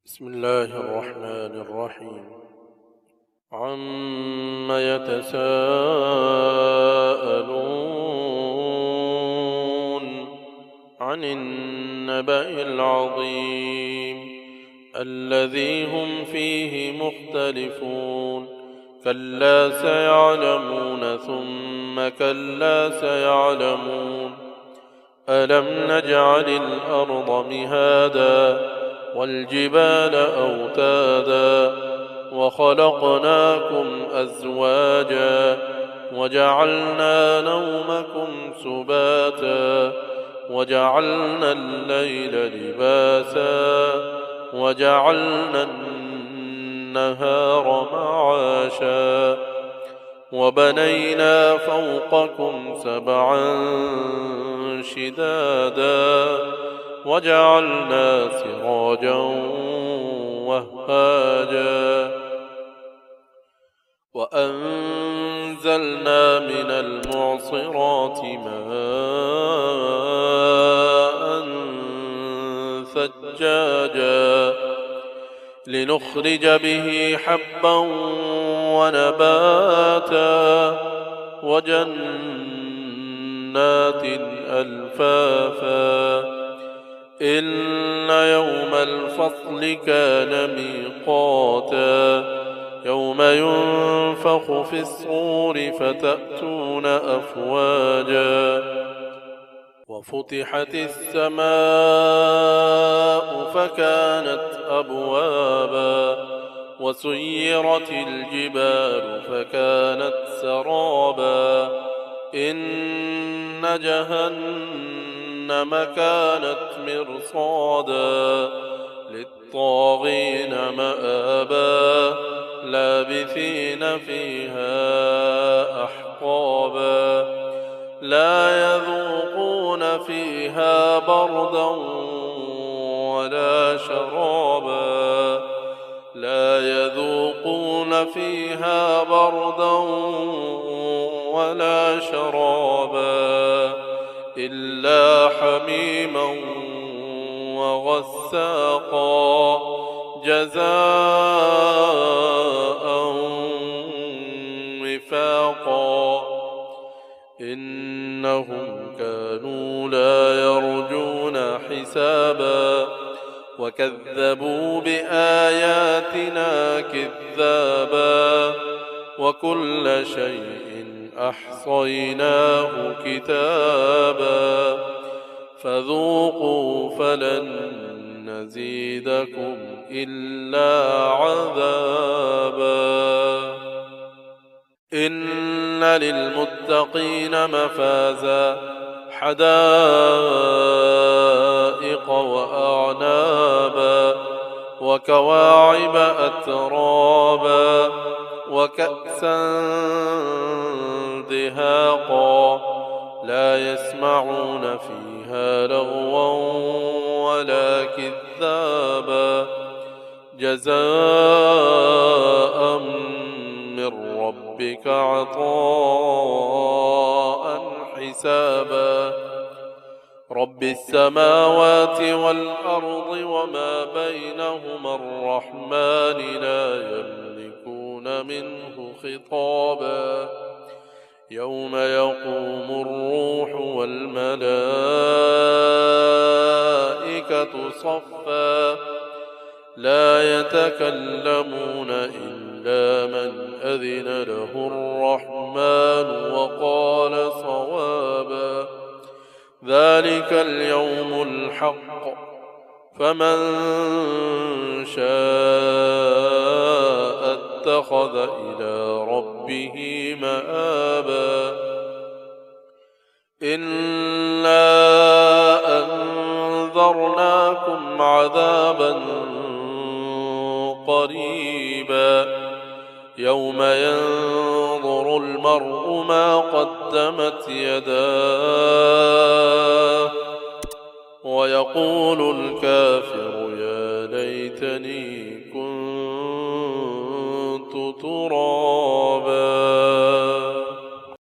بسم الله الرحمن الرحيم. عم يتساءلون عن النبأ العظيم الذي هم فيه مختلفون. كلا سيعلمون ثم كلا سيعلمون. ألم نجعل الأرض مهادا والجبال أوتادا وخلقناكم أزواجا وجعلنا نومكم سباتا وجعلنا الليل لباسا وجعلنا النهار معاشا وبنينا فوقكم سبعا شدادا وجعلنا سراجا وهاجا وأنزلنا من المعصرات ماء ثجاجا لنخرج به حبا ونباتا وجنات ألفافا إن يوم الفصل كان ميقاتا يوم ينفخ في الصور فتأتون أفواجا وفتحت السماء فكانت أبوابا وسيرت الجبال فكانت سرابا إن جهنم كانت مرصادا للطاغين مآبا لابثين فيها أحقابا لا يذوقون فيها بردا ولا شرابا لا يذوقون فيها بردا ولا شرابا إلا حميما وغساقا جزاء وفاقا إنهم كانوا لا يرجون حسابا وكذبوا بآياتنا كذابا وكل شيء أحصيناه كتابا فذوقوا فلن نزيدكم إلا عذابا إن للمتقين مفازا حدائق وأعنابا وكواعب أترابا وكأسا دهاقا لا يسمعون فيها لغوا ولا كذابا جزاء من ربك عطاء حسابا رب السماوات والأرض وما بينهما الرحمن لا يملكون منه خطابا يوم يقوم الروح والملائكة صفا لا يتكلمون إلا من أذن له الرحمن وقال صوابا ذلك اليوم الحق فمن شاء اتخذ إلى ربه مآبا إنا أنذرناكم عذابا قريبا يوم ينظر المرء ما قدمت يداه ويقول الكافر يا ليتني كنت ترابا